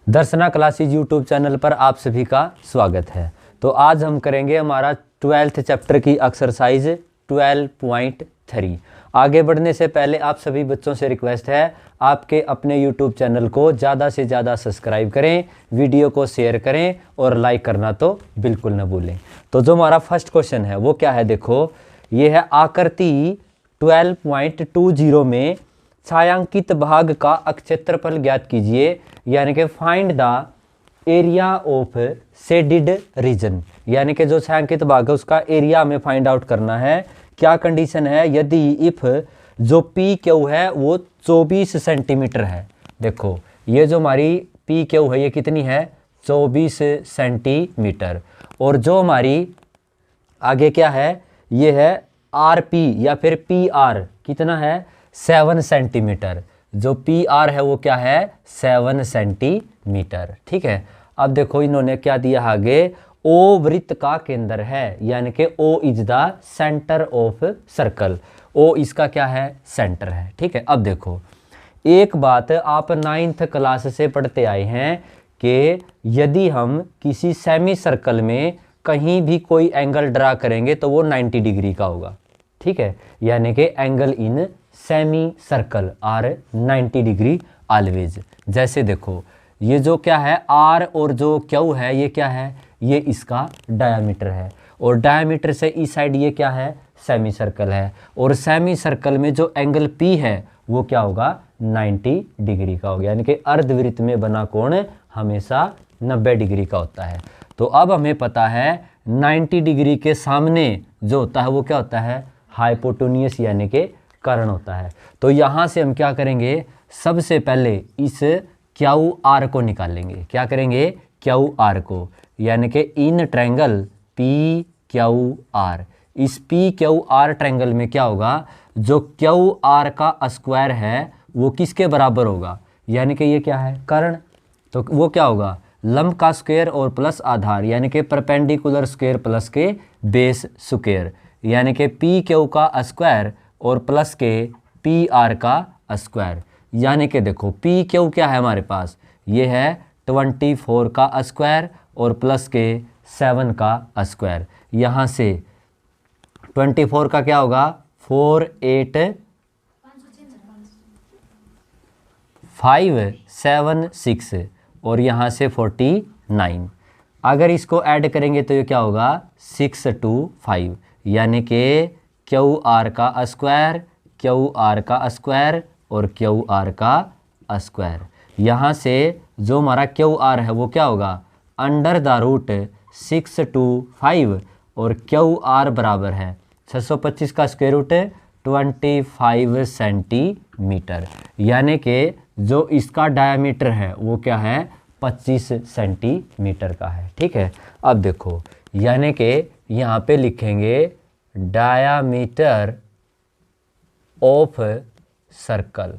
दर्शना classes YouTube channel पर आप सभी का स्वागत है। तो आज हम करेंगे हमारा 12th चैप्टर की एक्सरसाइज 12.3। आगे बढ़ने से पहले आप सभी बच्चों से रिक्वेस्ट है आपके अपने यूट्यूब चैनल को ज़्यादा से ज़्यादा सब्सक्राइब करें, वीडियो को शेयर करें और लाइक करना तो बिल्कुल न भूलें। तो जो हमारा फर्स्ट क्वेश्चन है वो क्या है, देखो ये है आकृति 12.20 में छायांकित भाग का क्षेत्रफल ज्ञात कीजिए, यानी कि find the area of shaded region, यानी कि जो छायांकित भाग है उसका एरिया हमें फाइंड आउट करना है। क्या कंडीशन है, यदि इफ जो पी क्यू है वो 24 सेंटीमीटर है। देखो ये जो हमारी पी क्यू है ये कितनी है, 24 सेंटीमीटर। और जो हमारी आगे क्या है, ये है आर पी या फिर पी आर कितना है, 7 सेंटीमीटर। जो पी आर है वो क्या है, 7 सेंटीमीटर। ठीक है, अब देखो इन्होंने क्या दिया आगे, ओ वृत्त का केंद्र है, यानी कि O is the centre of circle. O इसका क्या है, सेंटर है। ठीक है, अब देखो एक बात आप 9th क्लास से पढ़ते आए हैं कि यदि हम किसी सेमी सर्कल में कहीं भी कोई एंगल ड्रा करेंगे तो वो 90 डिग्री का होगा। ठीक है, यानी कि angle in semi circle are 90 degree always. जैसे देखो ये जो क्या है आर और जो क्यू है ये क्या है, ये इसका डायामीटर है, और डायामीटर से इस साइड ये क्या है, सेमी सर्कल है। और सेमी सर्कल में जो एंगल पी है वो क्या होगा, 90 डिग्री का होगा, यानी कि अर्धवृत्त में बना कोण हमेशा 90 डिग्री का होता है। तो अब हमें पता है 90 डिग्री के सामने जो होता है वो क्या होता है, हाइपोटेन्यूस यानी कि कर्ण होता है। तो यहाँ से हम क्या करेंगे, सबसे पहले इस क्यू आर को निकालेंगे। क्या करेंगे, क्यू आर को, यानी कि in triangle P Q R, इस पी क्यू आर ट्रायंगल में क्या होगा, जो क्यू आर का स्क्वायर है वो किसके बराबर होगा, यानी कि ये क्या है, कर्ण। तो वो क्या होगा, लंब का स्क्वायर और प्लस आधार, यानी कि परपेंडिकुलर स्क्वायर प्लस के बेस स्क्वायर, यानी कि पी क्यू का स्क्वायर और प्लस के पी आर का स्क्वायर। यानी कि देखो पी क्यू क्या है हमारे पास, ये है 24 का स्क्वायर और प्लस के 7 का स्क्वायर। यहाँ से 24 का क्या होगा, 48576 और यहाँ से 49। अगर इसको ऐड करेंगे तो ये क्या होगा, 625, यानी कि क्यू आर का स्क्वायर, क्यू आर का स्क्वायर और क्यू आर का स्क्वायर। यहाँ से जो हमारा क्यू आर है वो क्या होगा, अंडर द रूट 625 और क्यू आर बराबर है 625 का स्क्वायर रूट 25 सेंटीमीटर, यानी कि जो इसका डायमीटर है वो क्या है, 25 सेंटीमीटर का है। ठीक है, अब देखो यानी कि यहाँ पे लिखेंगे डायामीटर ऑफ सर्कल,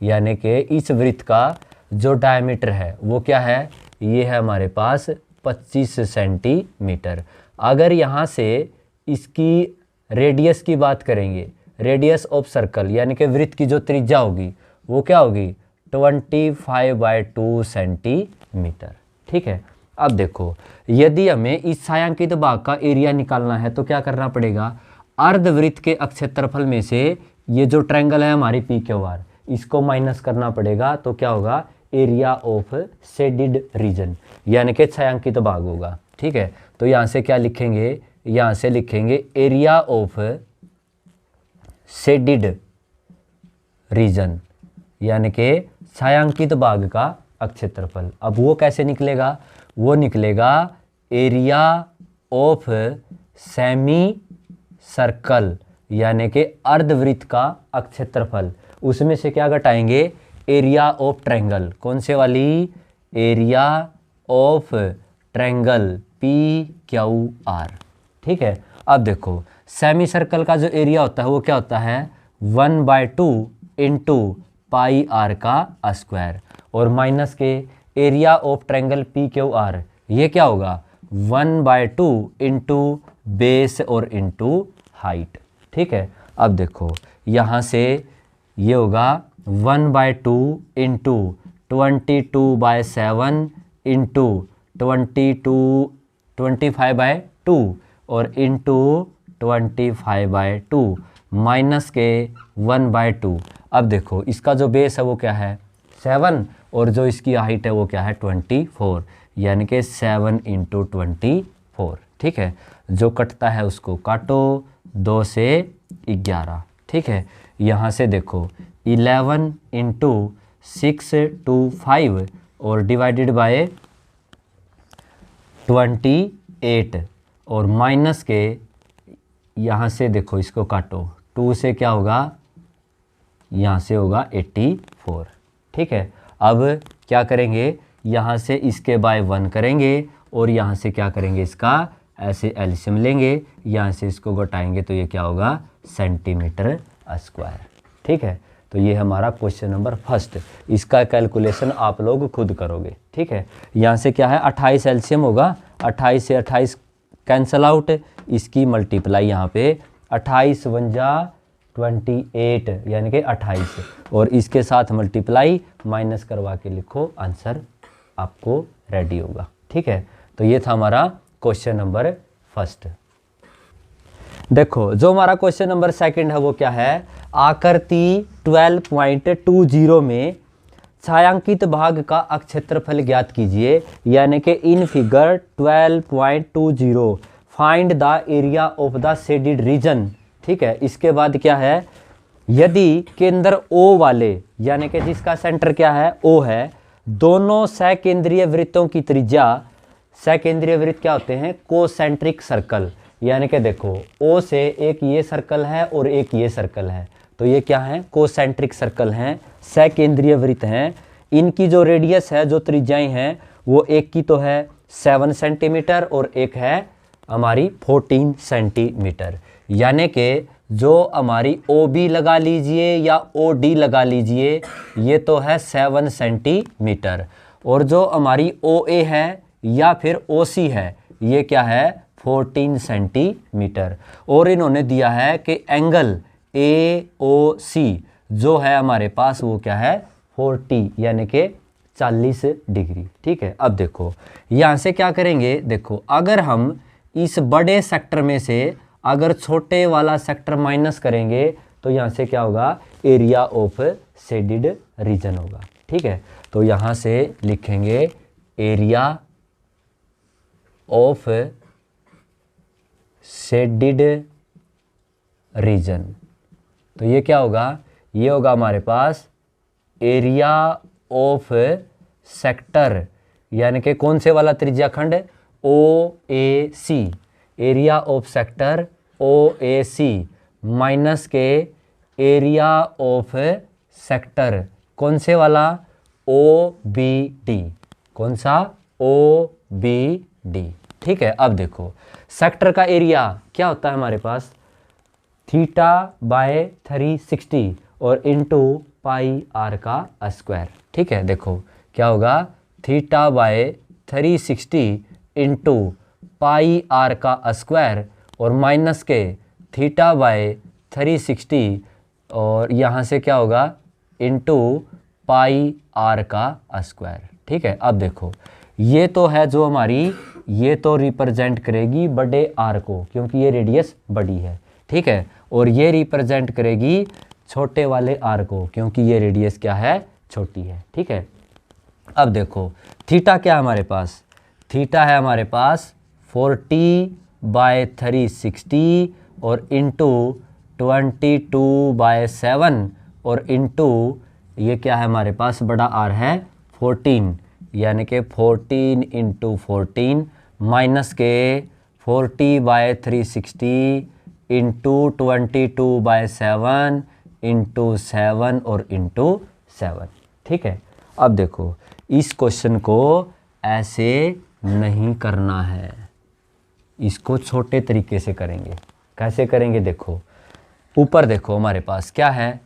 यानी कि इस वृत्त का जो डायमीटर है वो क्या है, ये है हमारे पास 25 सेंटीमीटर। अगर यहाँ से इसकी रेडियस की बात करेंगे, रेडियस ऑफ सर्कल यानी कि वृत्त की जो त्रिज्या होगी वो क्या होगी, 25/2 सेंटीमीटर। ठीक है, अब देखो यदि हमें इस छायांकित भाग का एरिया निकालना है तो क्या करना पड़ेगा, अर्धवृत्त के क्षेत्रफल में से ये जो ट्रायंगल है हमारी पी क्यू आर, इसको माइनस करना पड़ेगा। तो क्या होगा, एरिया ऑफ शेडेड रीजन, यानी कि छायांकित भाग होगा। ठीक है, तो यहाँ से क्या लिखेंगे, यहाँ से लिखेंगे एरिया ऑफ शेडेड रीजन, यानी कि छायांकित भाग का क्षेत्रफल। अब वो कैसे निकलेगा, वो निकलेगा एरिया ऑफ सेमी सर्कल, यानी कि अर्धवृत्त का क्षेत्रफल। उसमें से क्या घटाएंगे, एरिया ऑफ ट्रायंगल, कौन से वाली, area of triangle P Q R. ठीक है, अब देखो सेमी सर्कल का जो एरिया होता है वो क्या होता है, 1/2 इंटू पाई आर का स्क्वायर, और माइनस के area of triangle P Q R, ये क्या होगा, 1/2 इंटू बेस और इंटू हाइट। ठीक है, अब देखो यहाँ से ये होगा 1/2 इंटू 22/7 इंटू 25/2 और इंटू 25/2 माइनस के 1/2। अब देखो इसका जो बेस है वो क्या है 7 और जो इसकी हाइट है वो क्या है 24, यानी कि 7 इंटू 24। ठीक है, जो कटता है उसको काटो, 2 से 11। ठीक है, यहाँ से देखो 11 इंटू 6 to 5 और डिवाइडेड बाय 28 और माइनस के यहाँ से देखो इसको काटो, 2 से क्या होगा, यहाँ से होगा 84। ठीक है, अब क्या करेंगे, यहाँ से इसके बाय 1 करेंगे और यहाँ से क्या करेंगे, इसका ऐसे एलसीएम लेंगे, यहाँ से इसको घटाएंगे तो ये क्या होगा सेंटीमीटर स्क्वायर। ठीक है, तो ये हमारा क्वेश्चन नंबर फर्स्ट। इसका कैलकुलेशन आप लोग खुद करोगे। ठीक है, यहाँ से क्या है 28 एलसीएम होगा, 28 से 28 कैंसल आउट, इसकी मल्टीप्लाई यहाँ पे 28 × 28 यानी कि 28 और इसके साथ मल्टीप्लाई माइनस करवा के लिखो, आंसर आपको रेडी होगा। ठीक है, तो ये था हमारा क्वेश्चन नंबर फर्स्ट। देखो जो हमारा क्वेश्चन नंबर सेकंड है वो क्या है, आकृति 12.20 में छायांकित भाग का अक्षेत्रफल ज्ञात कीजिए, यानी कि in figure 12.20 find the area of the shaded region. ठीक है, इसके बाद क्या है, यदि केंद्र O वाले यानी कि जिसका सेंटर क्या है O है, दोनों सकेंद्रीय वृत्तों की त्रिज्या, सकेंद्रीय वृत्त क्या होते हैं कोसेंट्रिक सर्कल, यानी कि देखो O से एक ये सर्कल है और एक ये सर्कल है, तो ये क्या है कोसेंट्रिक सर्कल हैं, सकेंद्रीय वृत्त हैं। इनकी जो रेडियस है, जो त्रिज्याएं हैं, वो एक की तो है 7 सेंटीमीटर और एक है हमारी 14 सेंटीमीटर, यानी कि जो हमारी OB लगा लीजिए या OD लगा लीजिए, ये तो है 7 सेंटीमीटर, और जो हमारी OA है या फिर OC है, ये क्या है 14 सेंटीमीटर। और इन्होंने दिया है कि एंगल AOC जो है हमारे पास वो क्या है 40 यानी कि 40 डिग्री। ठीक है, अब देखो यहाँ से क्या करेंगे, देखो अगर हम इस बड़े सेक्टर में से अगर छोटे वाला सेक्टर माइनस करेंगे तो यहाँ से क्या होगा एरिया ऑफ शेडेड रीजन होगा। ठीक है, तो यहाँ से लिखेंगे एरिया ऑफ शेडेड रीजन, तो ये क्या होगा, ये होगा हमारे पास एरिया ऑफ सेक्टर, यानी कि कौन से वाला त्रिज्या खंड OAC, area of sector OAC minus के एरिया ऑफ सेक्टर कौन से वाला OBD, कौन सा OBD। ठीक है, अब देखो सेक्टर का एरिया क्या होता है हमारे पास θ/360 और इंटू πr का स्क्वायर। ठीक है, देखो क्या होगा θ/360 इंटू πr का स्क्वायर और माइनस के θ/360 और यहाँ से क्या होगा इंटू πr का स्क्वायर। ठीक है, अब देखो ये तो है जो हमारी, ये तो रिप्रेजेंट करेगी बड़े आर को क्योंकि ये रेडियस बड़ी है। ठीक है, और ये रिप्रेजेंट करेगी छोटे वाले आर को क्योंकि ये रेडियस क्या है छोटी है। ठीक है, अब देखो थीटा क्या है हमारे पास, थीटा है हमारे पास 40/360 और इंटू 22/7 और इंटू ये क्या है हमारे पास बड़ा आर है 14, यानी कि 14 इंटू 14 माइनस के 40/360 इंटू 22/7 इंटू 7 और इंटू 7। ठीक है, अब देखो इस क्वेश्चन को ऐसे नहीं करना है, इसको छोटे तरीके से करेंगे। कैसे करेंगे, देखो ऊपर देखो हमारे पास क्या है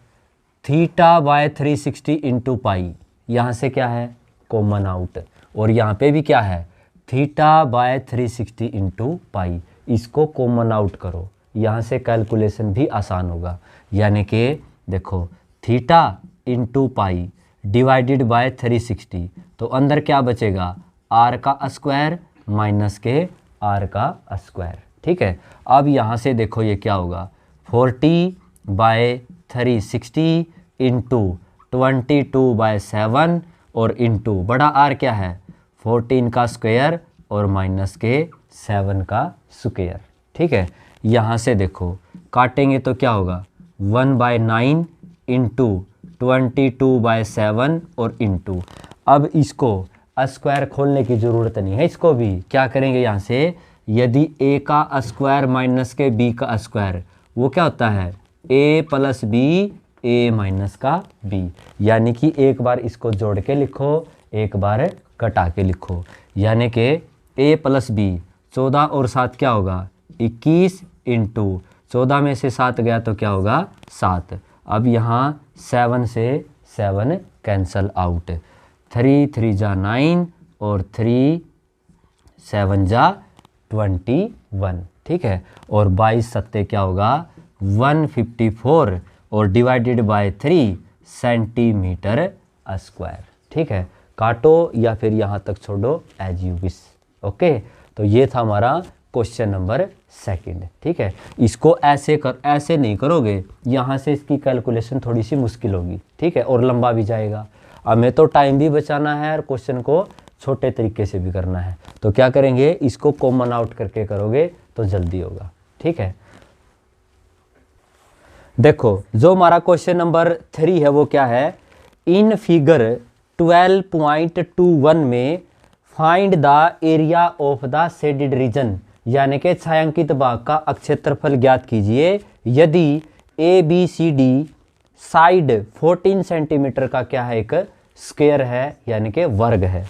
θ/360 इंटू पाई, यहाँ से क्या है कॉमन आउट, और यहाँ पे भी क्या है θ/360 इंटू पाई, इसको कॉमन आउट करो, यहाँ से कैलकुलेशन भी आसान होगा। यानी कि देखो theta into pi divided by 360, तो अंदर क्या बचेगा, आर का स्क्वायर माइनस के आर का स्क्वायर। ठीक है, अब यहाँ से देखो ये क्या होगा, 40/360 इंटू 22/7 और इंटू बड़ा आर क्या है 14 का स्क्वायर और माइनस के 7 का स्क्वायर। ठीक है, यहाँ से देखो काटेंगे तो क्या होगा 1/9 इंटू 22/7 और इंटू, अब इसको स्क्वायर खोलने की ज़रूरत नहीं है, इसको भी क्या करेंगे यहाँ से, यदि a का स्क्वायर माइनस के b का स्क्वायर वो क्या होता है a plus B a minus का b, यानी कि एक बार इसको जोड़ के लिखो एक बार घटा के लिखो, यानी कि a प्लस बी 14 और 7 क्या होगा 21 इंटू 14 में से 7 गया तो क्या होगा 7। अब यहाँ 7 से 7 कैंसल आउट, 3 3 जा 9 और 3 7 जा 21। ठीक है, और 22 सत्ते क्या होगा 154 और डिवाइडेड बाय 3 सेंटीमीटर स्क्वायर। ठीक है, काटो या फिर यहाँ तक छोड़ो एज यू विश। ओके, तो ये था हमारा क्वेश्चन नंबर 2। ठीक है, इसको ऐसे नहीं करोगे, यहाँ से इसकी कैलकुलेशन थोड़ी सी मुश्किल होगी। ठीक है, और लंबा भी जाएगा। हमें तो टाइम भी बचाना है और क्वेश्चन को छोटे तरीके से भी करना है, तो क्या करेंगे इसको कॉमन आउट करके करोगे तो जल्दी होगा। ठीक है, देखो जो हमारा क्वेश्चन नंबर 3 है वो क्या है, इन फिगर 12.21 में find the area of the shaded region, यानी कि छायांकित भाग का क्षेत्रफल ज्ञात कीजिए यदि ABCD साइड 14 सेंटीमीटर का क्या है एक स्क्वायर है यानी कि वर्ग है,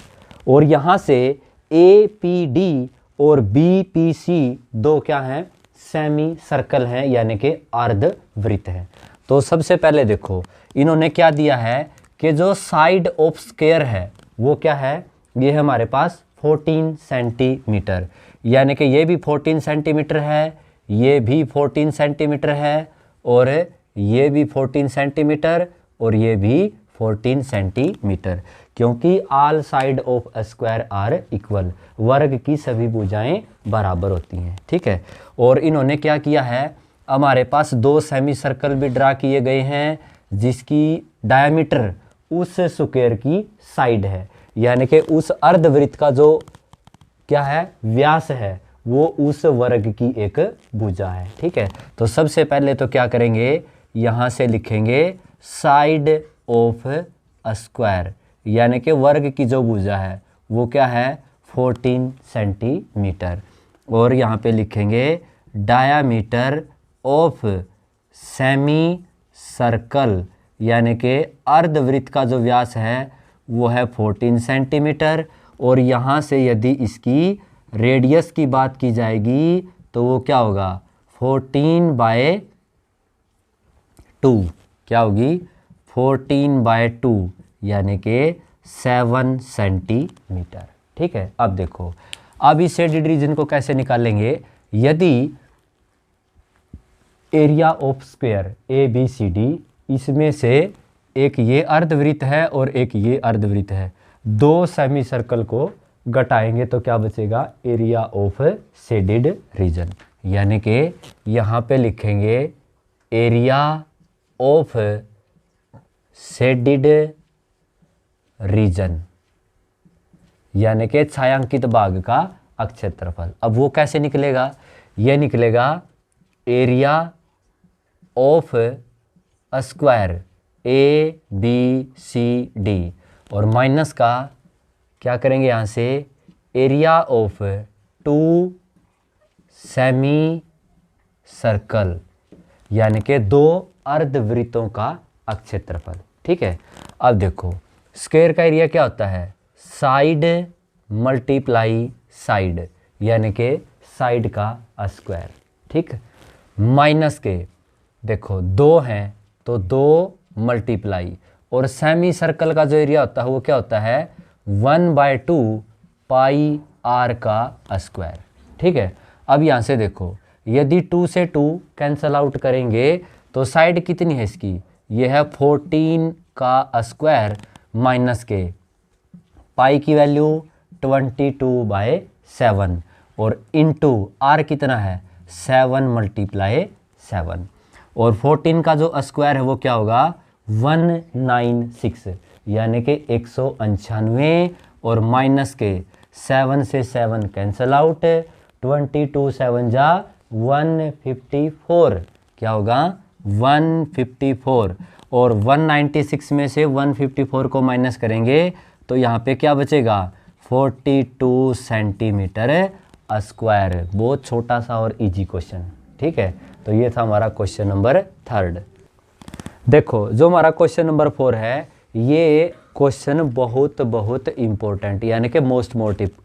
और यहाँ से APD और BPC दो क्या हैं सेमी सर्कल हैं यानी कि अर्धवृत्त है। तो सबसे पहले देखो इन्होंने क्या दिया है कि जो साइड ऑफ स्क्वायर है वो क्या है, ये है हमारे पास 14 सेंटीमीटर, यानी कि ये भी 14 सेंटीमीटर है, ये भी 14 सेंटीमीटर है, और ये भी 14 सेंटीमीटर और ये भी 14 सेंटीमीटर, क्योंकि all side of square are equal, वर्ग की सभी भुजाएं बराबर होती हैं। ठीक है, और इन्होंने क्या किया है, हमारे पास दो सेमी सर्कल भी ड्रा किए गए हैं जिसकी डायमीटर उस स्क्वायर की साइड है, यानी कि उस अर्धवृत्त का जो क्या है व्यास है वो उस वर्ग की एक भुजा है। ठीक है, तो सबसे पहले तो क्या करेंगे यहाँ से लिखेंगे साइड ऑफ स्क्वायर, यानी कि वर्ग की जो भुजा है वो क्या है 14 सेंटीमीटर, और यहाँ पे लिखेंगे डायामीटर ऑफ सेमी सर्कल, यानी कि अर्धवृत्त का जो व्यास है वो है 14 सेंटीमीटर, और यहाँ से यदि इसकी रेडियस की बात की जाएगी तो वो क्या होगा 14/2, क्या होगी 14/2 यानी कि 7 सेंटीमीटर। ठीक है, अब देखो अब इस शेडेड रीजन को कैसे निकालेंगे, यदि एरिया ऑफ स्क्वायर ABCD इसमें से एक ये अर्धवृत्त है और एक ये अर्धवृत्त है, दो सेमी सर्कल को घटाएंगे तो क्या बचेगा एरिया ऑफ शेडेड रीजन, यानी कि यहाँ पे लिखेंगे एरिया ऑफ शेडेड रीजन, यानी कि छायांकित भाग का क्षेत्रफल। अब वो कैसे निकलेगा, ये निकलेगा एरिया ऑफ स्क्वायर ABCD और माइनस का क्या करेंगे यहाँ से एरिया ऑफ 2 सेमी सर्कल, यानी कि दो अर्धवृत्तों का क्षेत्रफल। ठीक है, अब देखो स्क्वायर का एरिया क्या होता है साइड मल्टीप्लाई साइड, यानी कि साइड का स्क्वायर। ठीक, माइनस के देखो दो हैं तो दो मल्टीप्लाई, और सेमी सर्कल का जो एरिया होता है वो क्या होता है 1/2 पाई r का स्क्वायर। ठीक है, अब यहाँ से देखो यदि 2 से 2 कैंसल आउट करेंगे तो साइड कितनी है इसकी, ये है 14 का स्क्वायर माइनस के पाई की वैल्यू 22/7 और इनटू आर कितना है 7 × 7 और 14 का जो स्क्वायर है वो क्या होगा 196 यानी कि 195 और माइनस के 7 से 7 कैंसल आउट 22 7 जा 154 क्या होगा 154 और 196 में से 154 को माइनस करेंगे तो यहाँ पे क्या बचेगा 42 सेंटीमीटर स्क्वायर। बहुत छोटा सा और इजी क्वेश्चन। ठीक है, तो ये था हमारा क्वेश्चन नंबर 3। देखो जो हमारा क्वेश्चन नंबर 4 है ये क्वेश्चन बहुत इम्पोर्टेंट यानी कि मोस्ट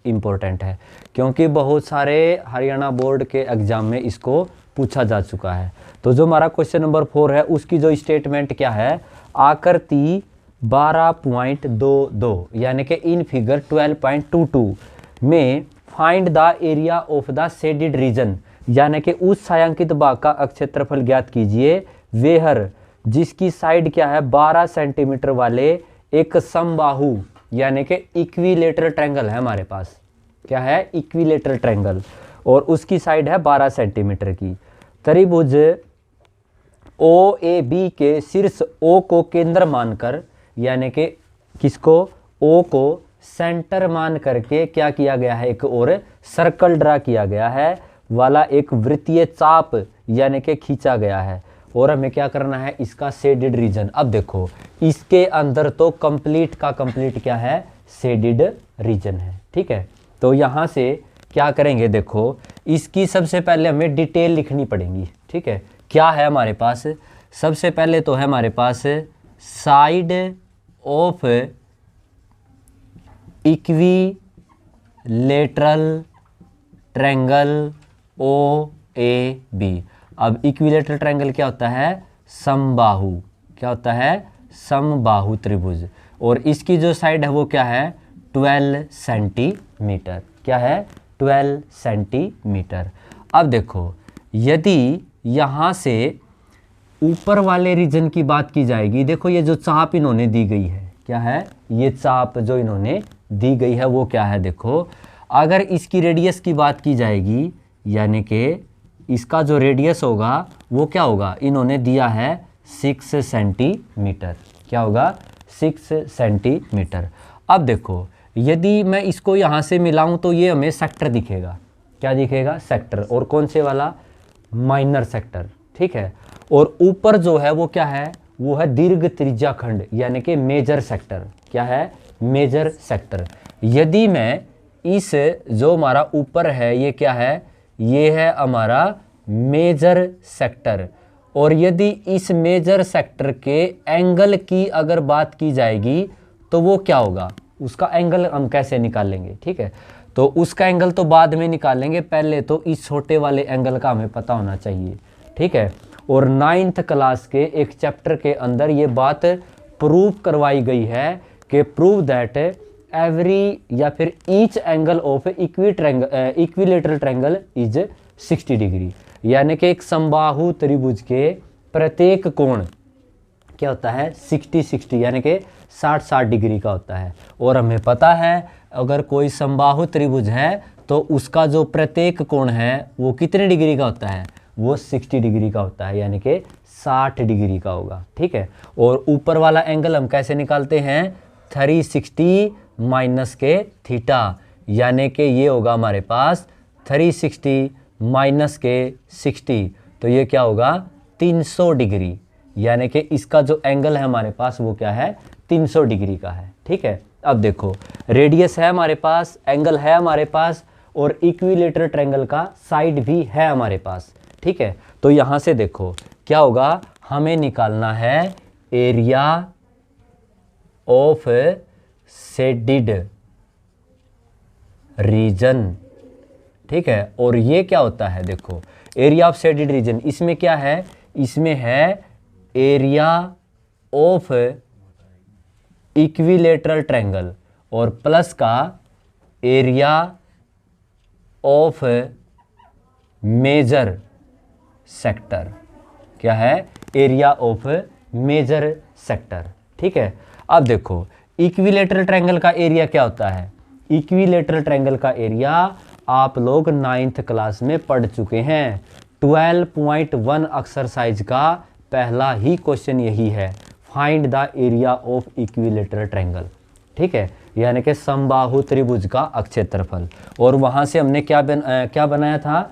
इम्पोर्टेंट है क्योंकि बहुत सारे हरियाणा बोर्ड के एग्जाम में इसको पूछा जा चुका है। तो जो हमारा क्वेश्चन नंबर 4 है उसकी जो स्टेटमेंट क्या है आकृति 12.22 यानी कि इन फिगर 12.22 में find the area of the shaded region यानी कि उस छायांकित भाग का क्षेत्रफल ज्ञात कीजिए वेहर जिसकी साइड क्या है 12 सेंटीमीटर वाले एक समबाहु यानी कि इक्विलेटरल ट्रायंगल है हमारे पास। क्या है इक्विलेटरल ट्रायंगल और उसकी साइड है 12 सेंटीमीटर की। त्रिभुज ओ ए बी के शीर्ष ओ को केंद्र मानकर यानी कि किसको ओ को सेंटर मान करके क्या किया गया है एक और सर्कल ड्रा किया गया है वाला एक वृत्तीय चाप यानी कि खींचा गया है और हमें क्या करना है इसका शेडेड रीजन। अब देखो इसके अंदर तो कंप्लीट का कंप्लीट क्या है शेडेड रीजन है। ठीक है, तो यहाँ से क्या करेंगे देखो इसकी सबसे पहले हमें डिटेल लिखनी पड़ेगी। ठीक है, क्या है हमारे पास सबसे पहले तो है हमारे पास side of equilateral triangle O A B. अब इक्विलेटरल ट्रायंगल क्या होता है समबाहु। क्या होता है समबाहु त्रिभुज और इसकी जो साइड है वो क्या है 12 सेंटीमीटर। क्या है 12 सेंटीमीटर। अब देखो यदि यहाँ से ऊपर वाले रीजन की बात की जाएगी देखो ये जो चाप इन्होंने दी गई है क्या है ये चाप जो इन्होंने दी गई है वो क्या है देखो अगर इसकी रेडियस की बात की जाएगी यानी कि इसका जो रेडियस होगा वो क्या होगा इन्होंने दिया है 6 सेंटीमीटर। क्या होगा 6 सेंटीमीटर। अब देखो यदि मैं इसको यहाँ से मिलाऊं तो ये हमें सेक्टर दिखेगा। क्या दिखेगा सेक्टर और कौन से वाला माइनर सेक्टर। ठीक है, और ऊपर जो है वो क्या है वो है दीर्घ त्रिज्या खंड यानी कि मेजर सेक्टर। क्या है मेजर सेक्टर। यदि मैं इस जो हमारा ऊपर है ये क्या है ये है हमारा मेजर सेक्टर और यदि इस मेजर सेक्टर के एंगल की अगर बात की जाएगी तो वो क्या होगा उसका एंगल हम कैसे निकालेंगे। ठीक है, तो उसका एंगल तो बाद में निकालेंगे पहले तो इस छोटे वाले एंगल का हमें पता होना चाहिए। ठीक है, और 9th क्लास के एक चैप्टर के अंदर ये बात प्रूव करवाई गई है कि प्रूव दैट एवरी या फिर each angle of equilateral triangle is 60 degree यानी कि एक समबाहु त्रिभुज के प्रत्येक कोण क्या होता है 60 यानी कि 60 डिग्री का होता है। और हमें पता है अगर कोई समबाहु त्रिभुज है तो उसका जो प्रत्येक कोण है वो कितने डिग्री का होता है वो 60 डिग्री का होता है यानी कि 60 डिग्री का होगा। ठीक है, और ऊपर वाला एंगल हम कैसे निकालते हैं 360 माइनस के थीटा यानी कि ये होगा हमारे पास 360 माइनस के 60 तो ये क्या होगा 300 डिग्री यानी कि इसका जो एंगल है हमारे पास वो क्या है 300 डिग्री का है। ठीक है, अब देखो रेडियस है हमारे पास एंगल है हमारे पास और इक्विलेटरल ट्रायंगल का साइड भी है हमारे पास। ठीक है, तो यहाँ से देखो क्या होगा हमें निकालना है एरिया ऑफ शेडेड रीजन। ठीक है, और ये क्या होता है देखो एरिया ऑफ शेडेड रीजन इसमें क्या है इसमें है एरिया ऑफ इक्विलेटरल ट्रायंगल और प्लस का एरिया ऑफ मेजर सेक्टर। क्या है एरिया ऑफ मेजर सेक्टर। ठीक है, अब देखो इक्विलेटरल ट्रायंगल का एरिया क्या होता है? इक्विलेटरल ट्रायंगल का एरिया आप लोग 9th क्लास में पढ़ चुके हैं। 12.1 एक्सरसाइज का पहला ही क्वेश्चन यही है, find the area of equilateral triangle. ठीक है, यानी कि समबाहु त्रिभुज का अक्षेत्रफल। और वहां से हमने क्या बनाया था?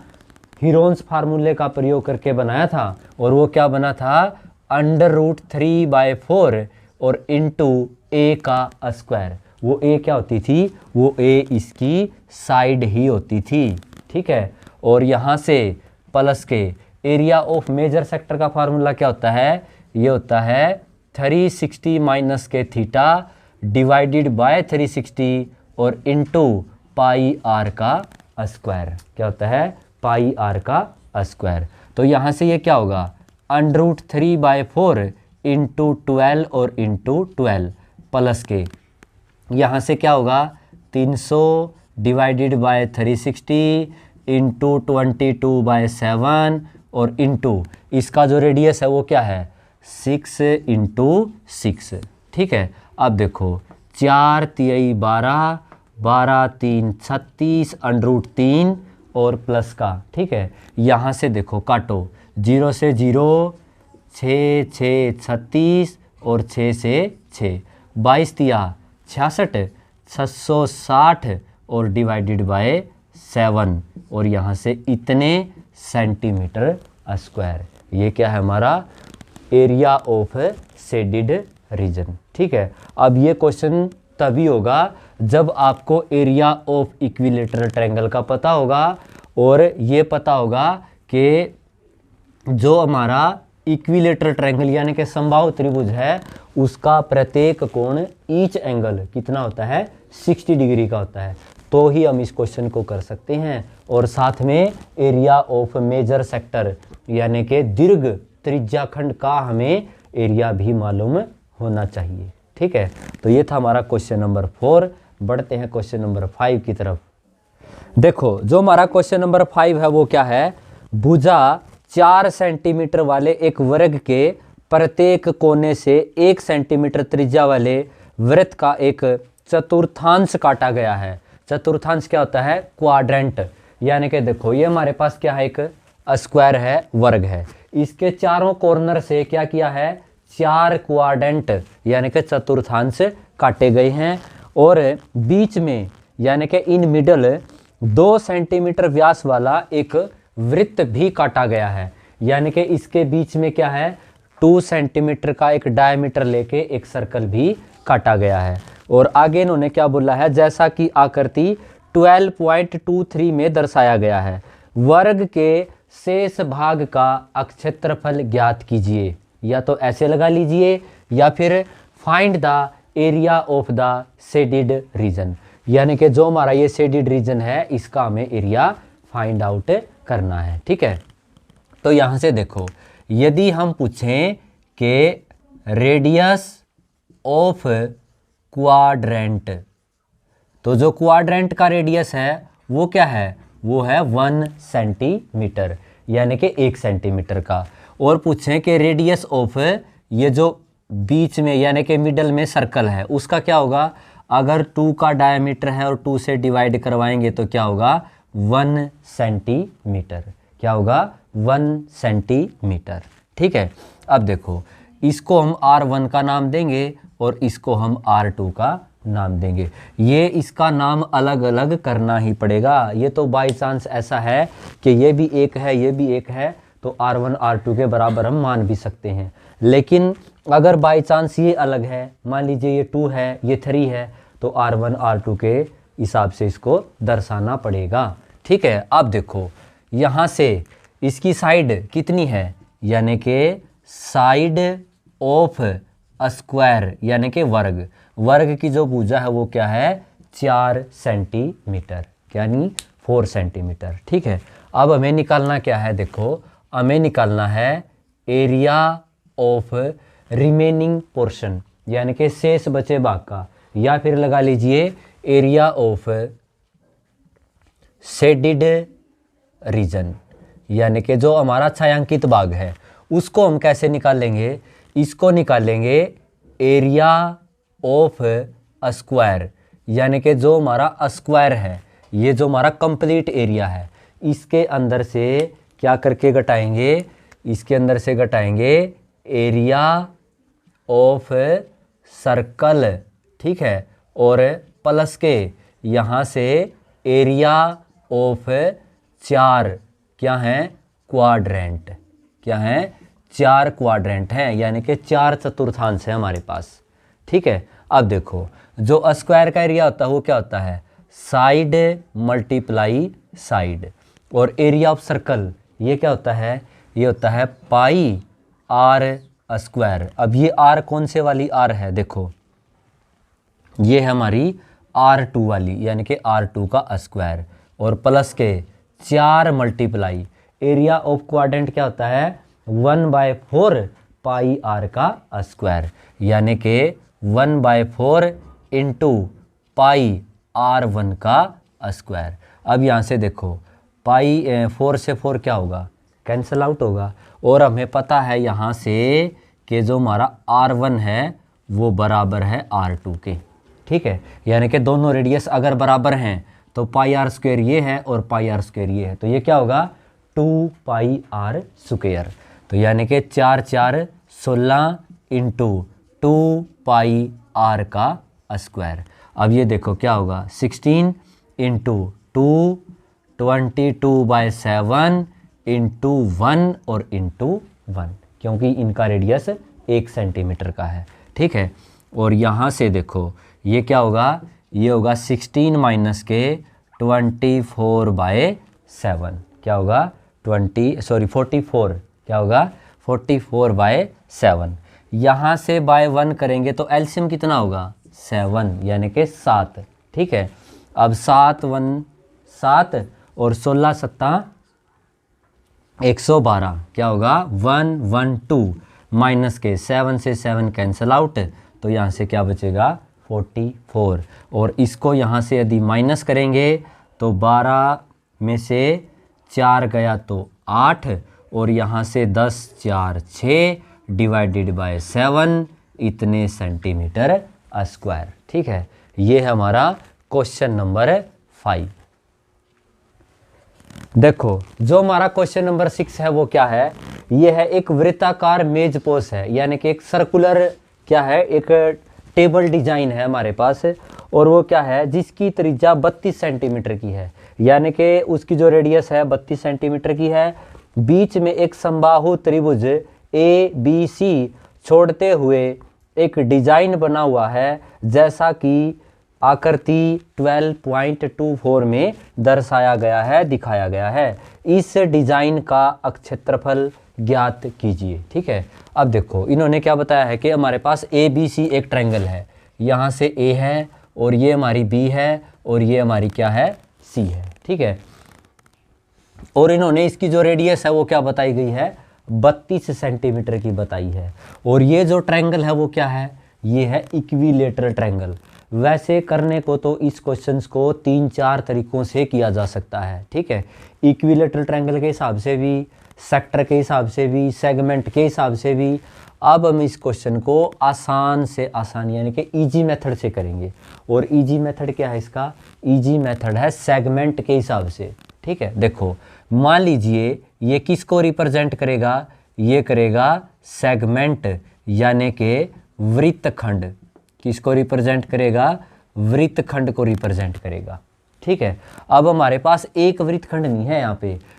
हीरोन्स फार्मूले का प्रयोग करके बनाया था। और वो क्या बना था? √3/4 और इंटू ए का स्क्वायर। वो ए क्या होती थी? वो ए इसकी साइड ही होती थी। ठीक है, और यहाँ से प्लस के एरिया ऑफ मेजर सेक्टर का फार्मूला क्या होता है? ये होता है 360 माइनस के थीटा डिवाइडेड बाय 360 और इंटू पाई आर का स्क्वायर। क्या होता है? पाई आर का स्क्वायर। तो यहाँ से ये क्या होगा? √3/4 इंटू 12 और इंटू 12 प्लस के यहाँ से क्या होगा? 300 डिवाइडेड बाय 360 इंटू 22/7 और इंटू इसका जो रेडियस है वो क्या है? 6 इंटू 6। ठीक है, अब देखो 4 तिहाई 12, 12 3 36 √3 और प्लस का। ठीक है, यहाँ से देखो काटो, 0 से 0, 6 6 36 और 6 से 6, 22 तिया 66, 660 और डिवाइडेड बाय 7 और यहाँ से इतने सेंटीमीटर स्क्वायर। ये क्या है? हमारा एरिया ऑफ शेडेड रीजन। ठीक है, अब ये क्वेश्चन तभी होगा जब आपको एरिया ऑफ इक्विलेटरल ट्रायंगल का पता होगा और ये पता होगा कि जो हमारा इक्विलेटरल ट्रायंगल यानी कि समबाहु त्रिभुज है उसका प्रत्येक कोण ईच एंगल कितना होता है? 60 डिग्री का होता है। तो ही हम इस क्वेश्चन को कर सकते हैं। और साथ में एरिया ऑफ मेजर सेक्टर यानी कि दीर्घ त्रिज्याखंड का हमें एरिया भी मालूम होना चाहिए। ठीक है, तो ये था हमारा क्वेश्चन नंबर 4। बढ़ते हैं क्वेश्चन नंबर 5 की तरफ। देखो, जो हमारा क्वेश्चन नंबर 5 है वो क्या है? भुजा 4 सेंटीमीटर वाले एक वर्ग के प्रत्येक कोने से 1 सेंटीमीटर त्रिज्या वाले वृत्त का एक चतुर्थांश काटा गया है। चतुर्थांश क्या होता है? क्वाड्रेंट। यानी कि देखो ये हमारे पास क्या है? एक स्क्वायर है, वर्ग है। इसके चारों कॉर्नर से क्या किया है? 4 क्वाड्रेंट यानी कि चतुर्थांश काटे गए हैं। और बीच में यानी कि इन मिडल 2 सेंटीमीटर व्यास वाला एक वृत्त भी काटा गया है। यानी कि इसके बीच में क्या है? 2 सेंटीमीटर का एक डायमीटर लेके एक सर्कल भी काटा गया है। और आगे इन्होंने क्या बोला है? जैसा कि आकृति 12.23 में दर्शाया गया है, वर्ग के शेष भाग का क्षेत्रफल ज्ञात कीजिए। या तो ऐसे लगा लीजिए या फिर find the area of the shaded region. यानी कि जो हमारा ये शेडेड रीजन है इसका हमें एरिया फाइंड आउट करना है। ठीक है, तो यहाँ से देखो, यदि हम पूछें कि रेडियस ऑफ क्वाड्रेंट, तो जो क्वाड्रेंट का रेडियस है वो क्या है? वो है 1 सेंटीमीटर यानी कि 1 सेंटीमीटर का। और पूछें कि रेडियस ऑफ ये जो बीच में यानी कि मिडल में सर्कल है उसका क्या होगा? अगर 2 का डायमीटर है और 2 से डिवाइड करवाएंगे तो क्या होगा? 1 सेंटीमीटर। क्या होगा? 1 सेंटीमीटर। ठीक है, अब देखो इसको हम R1 का नाम देंगे और इसको हम R2 का नाम देंगे। ये इसका नाम अलग अलग करना ही पड़ेगा। ये तो बाई चांस ऐसा है कि ये भी एक है ये भी एक है तो R1 R2 के बराबर हम मान भी सकते हैं। लेकिन अगर बाई चांस ये अलग है, मान लीजिए ये 2 है ये 3 है, तो R1 R2 के हिसाब से इसको दर्शाना पड़ेगा। ठीक है, अब देखो यहाँ से इसकी साइड कितनी है? यानी कि साइड ऑफ स्क्वायर यानी कि वर्ग। वर्ग की जो भुजा है वो क्या है? 4 सेंटीमीटर यानी 4 सेंटीमीटर। ठीक है, अब हमें निकालना क्या है? देखो हमें निकालना है एरिया ऑफ रिमेनिंग पोर्शन यानी कि शेष बचे भाग का, या फिर लगा लीजिए एरिया ऑफ शेडेड रीजन यानी कि जो हमारा छायांकित भाग है उसको हम कैसे निकालेंगे? इसको निकालेंगे एरिया ऑफ स्क्वायर, यानी कि जो हमारा स्क्वायर है, ये जो हमारा कंप्लीट एरिया है, इसके अंदर से क्या करके घटाएंगे, इसके अंदर से घटाएंगे एरिया ऑफ सर्कल, ठीक है, और प्लस के यहाँ से एरिया ऑफ 4 क्या हैं क्वाड्रेंट, क्या हैं 4 क्वाड्रेंट हैं, यानी कि 4 चतुर्थांश है हमारे पास, ठीक है। अब देखो जो स्क्वायर का एरिया होता है वो क्या होता है, साइड मल्टीप्लाई साइड, और एरिया ऑफ सर्कल ये क्या होता है, ये होता है पाई आर स्क्वायर। अब ये आर कौन से वाली आर है, देखो ये है हमारी R2 वाली, यानी कि R2 का स्क्वायर, और प्लस के 4 मल्टीप्लाई एरिया ऑफ क्वाड्रेंट क्या होता है 1/4 पाई आर का स्क्वायर, यानी कि 1/4 इंटू पाई R1 का स्क्वायर। अब यहाँ से देखो पाई 4 से 4 क्या होगा, कैंसिल आउट होगा, और हमें पता है यहाँ से कि जो हमारा R1 है वो बराबर है R2 के, ठीक है, यानी कि दोनों रेडियस अगर बराबर हैं तो पाई आर स्क्वायर ये है और पाई आर स्क्वायर ये है, तो ये क्या होगा 2 पाई आर स्क्वायर, तो यानी कि 4 4 16 इंटू 2 पाई आर का स्क्वायर। अब ये देखो क्या होगा 16 इंटू 2 22/7 इंटू 1 और इंटू 1, क्योंकि इनका रेडियस 1 सेंटीमीटर का है, ठीक है। और यहाँ से देखो ये क्या होगा, ये होगा 16 माइनस के 24/7, क्या होगा 44, क्या होगा 44/7। यहाँ से बाय 1 करेंगे तो एलसीएम कितना होगा 7, यानी कि 7, ठीक है। अब 7 1 7 और 16 7 112, क्या होगा 112 माइनस के 7 से 7 कैंसिल आउट, तो यहाँ से क्या बचेगा 44, और इसको यहाँ से यदि माइनस करेंगे तो 12 में से 4 गया तो 8, और यहाँ से 10 4 6 डिवाइडेड बाय 7 इतने सेंटीमीटर स्क्वायर, ठीक है। ये है हमारा क्वेश्चन नंबर 5। देखो जो हमारा क्वेश्चन नंबर 6 है वो क्या है, ये है एक वृत्ताकार मेज पोस्ट है, यानी कि एक सर्कुलर क्या है, एक टेबल डिजाइन है हमारे पास, और वो क्या है जिसकी त्रिज्या 32 सेंटीमीटर की है, यानी कि उसकी जो रेडियस है 32 सेंटीमीटर की है। बीच में एक समबाहु त्रिभुज ABC छोड़ते हुए एक डिजाइन बना हुआ है, जैसा कि आकृति 12.24 में दर्शाया गया है, दिखाया गया है। इस डिजाइन का क्षेत्रफल ज्ञात कीजिए, ठीक है। अब देखो इन्होंने क्या बताया है कि हमारे पास ABC एक ट्रायंगल है, यहाँ से A है और ये हमारी B है और ये हमारी क्या है C है, ठीक है। और इन्होंने इसकी जो रेडियस है वो क्या बताई गई है 32 सेंटीमीटर की बताई है, और ये जो ट्रायंगल है वो क्या है, ये है इक्विलेटरल ट्रायंगल। वैसे करने को तो इस क्वेश्चंस को 3-4 तरीकों से किया जा सकता है, ठीक है। इक्विलेटरल ट्रायंगल के हिसाब से भी, सेक्टर के हिसाब से भी, सेगमेंट के हिसाब से भी। अब हम इस क्वेश्चन को आसान से आसान यानी कि इजी मेथड से करेंगे, और इजी मेथड क्या है इसका, इजी मेथड है सेगमेंट के हिसाब से, ठीक है। देखो मान लीजिए ये किसको रिप्रेजेंट करेगा, ये करेगा सेगमेंट यानी कि वृत्तखंड, किसको रिप्रेजेंट करेगा, वृत्तखंड को रिप्रेजेंट करेगा, ठीक है। अब हमारे पास एक वृत्तखंड नहीं है,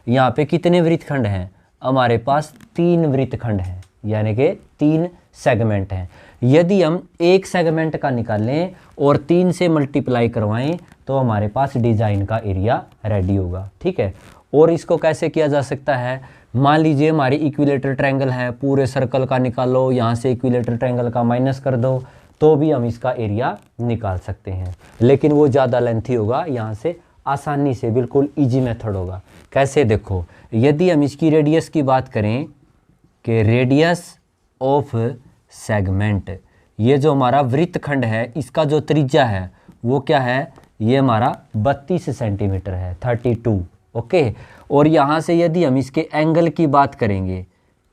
यहाँ पे कितने वृत्तखंड हैं, हमारे पास 3 वृत्तखंड हैं, यानी कि 3 सेगमेंट हैं। यदि हम एक सेगमेंट का निकालें और 3 से मल्टीप्लाई करवाएं तो हमारे पास डिजाइन का एरिया रेडी होगा, ठीक है। और इसको कैसे किया जा सकता है, मान लीजिए हमारी इक्विलेटरल ट्रायंगल है, पूरे सर्कल का निकालो, यहाँ से इक्विलेटरल ट्रायंगल का माइनस कर दो तो भी हम इसका एरिया निकाल सकते हैं, लेकिन वो ज़्यादा लेंथी होगा। यहाँ से आसानी से बिल्कुल इजी मेथड होगा। कैसे, देखो यदि हम इसकी रेडियस की बात करें कि रेडियस ऑफ सेगमेंट, ये जो हमारा वृत्तखंड है इसका जो त्रिज्या है वो क्या है, ये हमारा 32 सेंटीमीटर है, 32, ओके। और यहाँ से यदि हम इसके एंगल की बात करेंगे,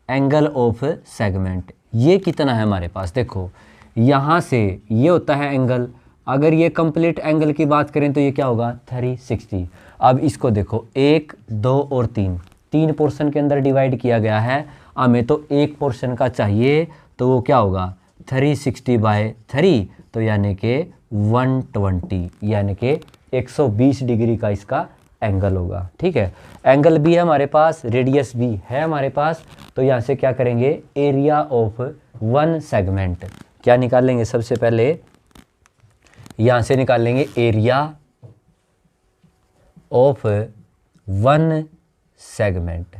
एंगल ऑफ सेगमेंट ये कितना है हमारे पास, देखो यहाँ से ये होता है एंगल, अगर ये कंप्लीट एंगल की बात करें तो ये क्या होगा 360। अब इसको देखो 1, 2 और 3 पोर्शन के अंदर डिवाइड किया गया है, हमें तो एक पोर्शन का चाहिए, तो वो क्या होगा 360/3, तो यानी कि 120, यानी कि 120 डिग्री का इसका एंगल होगा। ठीक है, एंगल भी है हमारे पास, रेडियस भी है हमारे पास, तो यहाँ से क्या करेंगे एरिया ऑफ वन सेगमेंट क्या निकालेंगे, सबसे पहले यहाँ से निकालेंगे एरिया ऑफ वन सेगमेंट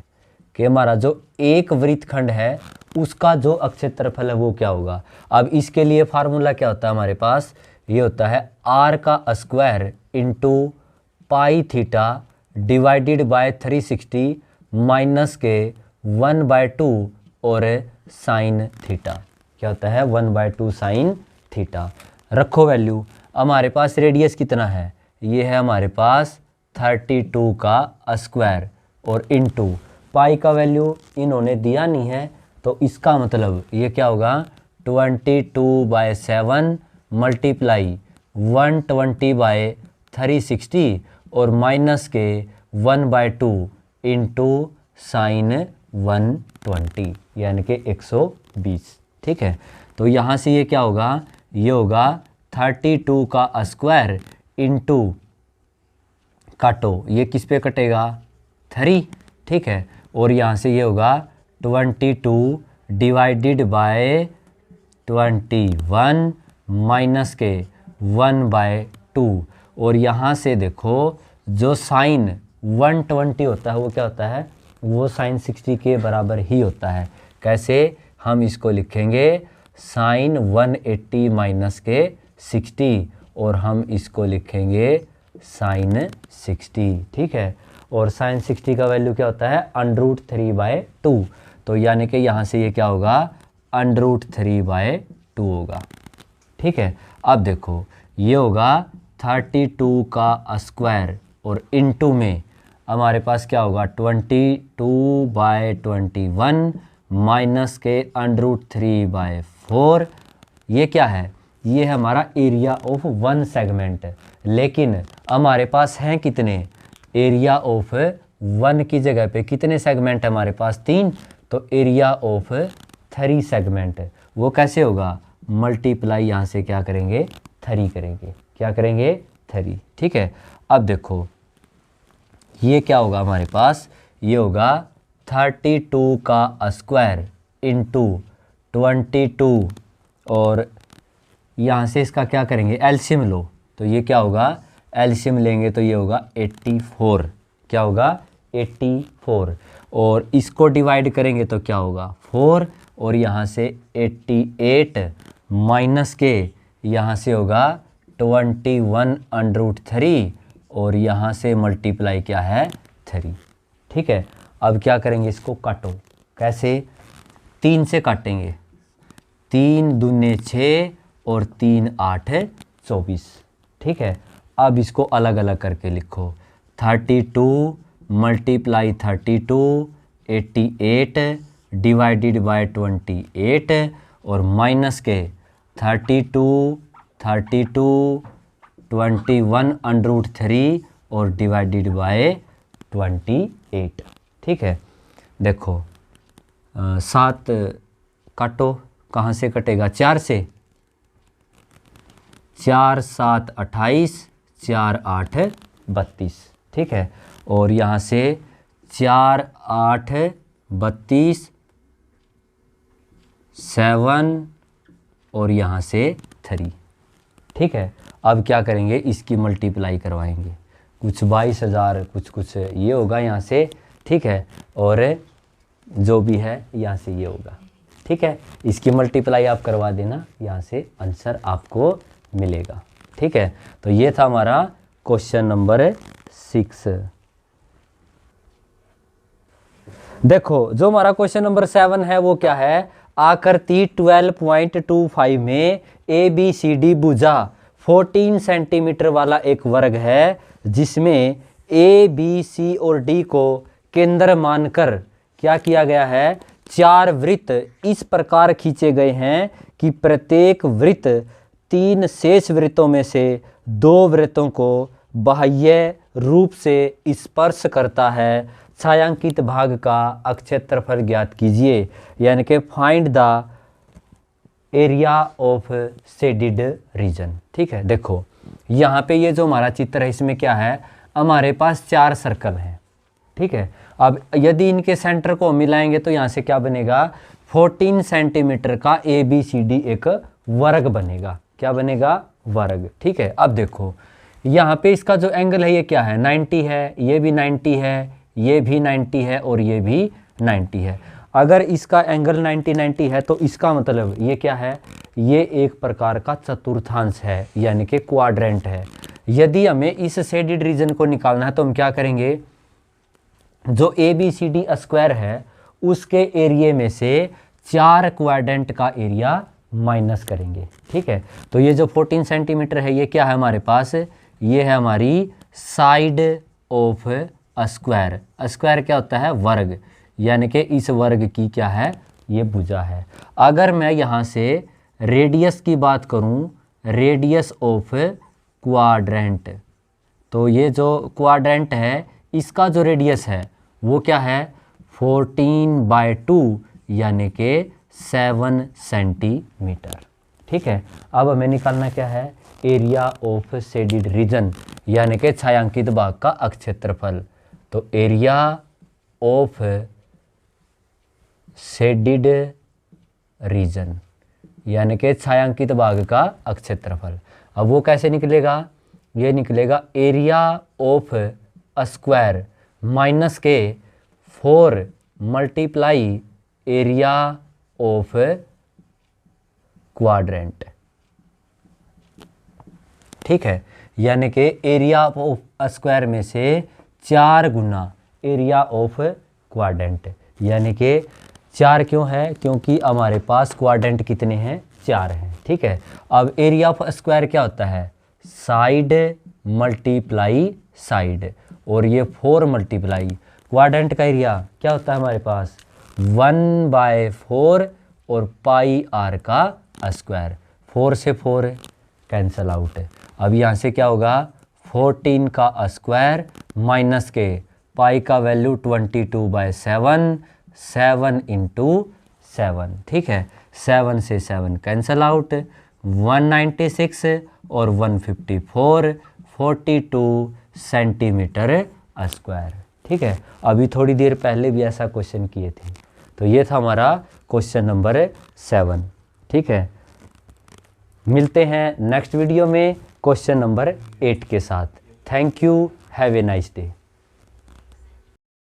कि हमारा जो एक वृत्तखंड है उसका जो अक्षेत्रफल है वो क्या होगा। अब इसके लिए फार्मूला क्या होता है हमारे पास, ये होता है r का square into pi theta divided by 360 minus के 1/2 और साइन थीटा, क्या होता है 1/2 साइन थीटा। रखो वैल्यू, हमारे पास रेडियस कितना है, ये है हमारे पास 32 का स्क्वायर और इंटू पाई का वैल्यू इन्होंने दिया नहीं है, तो इसका मतलब ये क्या होगा 22/7 मल्टीप्लाई 120/360 और माइनस के 1/2 इंटू साइन 120 यानी कि 120। ठीक है, तो यहाँ से ये क्या होगा, ये होगा 32 का स्क्वायर इंटू काटो, ये किस पे कटेगा 3। ठीक है, और यहाँ से ये होगा 22 डिवाइडेड बाय 21 माइनस के 1/2, और यहाँ से देखो जो साइन 120 होता है वो क्या होता है, वो साइन 60 के बराबर ही होता है। कैसे, हम इसको लिखेंगे साइन 180 माइनस के 60 और हम इसको लिखेंगे साइन 60। ठीक है, और साइन 60 का वैल्यू क्या होता है √3/2, तो यानी कि यहाँ से ये क्या होगा √3/2 होगा। ठीक है, अब देखो ये होगा 32 का स्क्वायर और इनटू में हमारे पास क्या होगा 22/21 माइनस के √3/4, ये क्या है, ये है हमारा एरिया ऑफ वन सेगमेंट। लेकिन हमारे पास हैं कितने, एरिया ऑफ वन की जगह पे कितने सेगमेंट है हमारे पास 3, तो एरिया ऑफ 3 सेगमेंट वो कैसे होगा, मल्टीप्लाई यहाँ से क्या करेंगे 3 करेंगे, क्या करेंगे 3। ठीक है, अब देखो ये क्या होगा हमारे पास, ये होगा 32 का स्क्वायर इंटू 22 और यहाँ से इसका क्या करेंगे एलसीएम लो, तो ये क्या होगा एलसीएम लेंगे तो ये होगा 84, क्या होगा 84, और इसको डिवाइड करेंगे तो क्या होगा 4, और यहाँ से 88 माइनस के यहाँ से होगा 21√3 और यहाँ से मल्टीप्लाई क्या है 3। ठीक है, अब क्या करेंगे इसको काटो, कैसे 3 से काटेंगे, 3 दूने 6 और 3 8 24। ठीक है, अब इसको अलग अलग करके लिखो 32 मल्टीप्लाई 32 88 डिवाइडेड बाय 28 और माइनस के 32 21√3 और डिवाइडेड बाय 28। ठीक है, देखो 7 काटो, कहाँ से कटेगा 4 से, 4 7 28 4 8 32। ठीक है, और यहाँ से 4 8 32 7 और यहाँ से 3। ठीक है, अब क्या करेंगे इसकी मल्टीप्लाई करवाएंगे, कुछ 22,000 कुछ ये होगा यहाँ से। ठीक है, और जो भी है यहाँ से ये होगा। ठीक है, इसकी मल्टीप्लाई आप करवा देना, यहाँ से आंसर आपको मिलेगा। ठीक है, तो ये था हमारा क्वेश्चन नंबर 6। देखो जो हमारा क्वेश्चन नंबर 7 है वो क्या है, आकृति 12.25 में ABCD भुजा 14 सेंटीमीटर वाला एक वर्ग है जिसमें A, B, C और D को केंद्र मानकर क्या किया गया है, 4 वृत्त इस प्रकार खींचे गए हैं कि प्रत्येक वृत्त 3 शेष वृत्तों में से 2 वृत्तों को बाह्य रूप से स्पर्श करता है, छायांकित भाग का अक्षेत्रफल ज्ञात कीजिए। यानी कि find the area of shaded reason. ठीक है, देखो यहाँ पे ये जो हमारा चित्र है इसमें क्या है, हमारे पास 4 सर्कल हैं। ठीक है, अब यदि इनके सेंटर को मिलाएंगे तो यहाँ से क्या बनेगा, 14 सेंटीमीटर का ABCD एक वर्ग बनेगा। क्या बनेगा, वर्ग। ठीक है, अब देखो यहाँ पे इसका जो एंगल है ये क्या है, 90 है, ये भी 90 है, ये भी 90 है और ये भी 90 है। अगर इसका एंगल 90 है तो इसका मतलब ये क्या है, ये एक प्रकार का चतुर्थांश है, यानी कि क्वाड्रेंट है। यदि हमें इस शेडिड रीजन को निकालना है तो हम क्या करेंगे, जो ABCD स्क्वायर है उसके एरिया में से 4 क्वाड्रेंट का एरिया माइनस करेंगे। ठीक है, तो ये जो 14 सेंटीमीटर है ये क्या है हमारे पास, ये है हमारी साइड ऑफ स्क्वायर। स्क्वायर क्या होता है, वर्ग, यानी कि इस वर्ग की क्या है, ये भुजा है। अगर मैं यहाँ से रेडियस की बात करूँ, रेडियस ऑफ क्वाड्रेंट, तो ये जो क्वाड्रेंट है इसका जो रेडियस है वो क्या है, 14/2 यानी कि 7 सेंटीमीटर। ठीक है, अब हमें निकालना क्या है, एरिया ऑफ शेडिड रीजन, यानी कि छायांकित भाग का अक्षेत्रफल। तो एरिया ऑफ शेडिड रीजन यानी कि छायांकित भाग का अक्षेत्रफल। अब वो कैसे निकलेगा, ये निकलेगा एरिया ऑफ स्क्वायर माइनस के 4 मल्टीप्लाई एरिया ऑफ क्वाड्रेंट। ठीक है, यानी कि एरिया ऑफ स्क्वायर में से 4 गुना एरिया ऑफ क्वाड्रेंट, यानी कि 4 क्यों है, क्योंकि हमारे पास क्वाड्रेंट कितने हैं, 4 हैं। ठीक है, अब एरिया ऑफ स्क्वायर क्या होता है, साइड मल्टीप्लाई साइड, और ये 4 मल्टीप्लाई क्वाड्रेंट का एरिया क्या होता है हमारे पास, 1/4 और पाई r का स्क्वायर। 4 से 4 कैंसल आउट। अब यहाँ से क्या होगा, 14 का स्क्वायर माइनस के पाई का वैल्यू 22/7, 7 × 7। ठीक है, 7 से 7 कैंसल आउट, 196 और 154, 42 सेंटीमीटर स्क्वायर। ठीक है, अभी थोड़ी देर पहले भी ऐसा क्वेश्चन किए थे। तो ये था हमारा क्वेश्चन नंबर 7। ठीक है, मिलते हैं नेक्स्ट वीडियो में क्वेश्चन नंबर 8 के साथ। Thank you, have a nice day.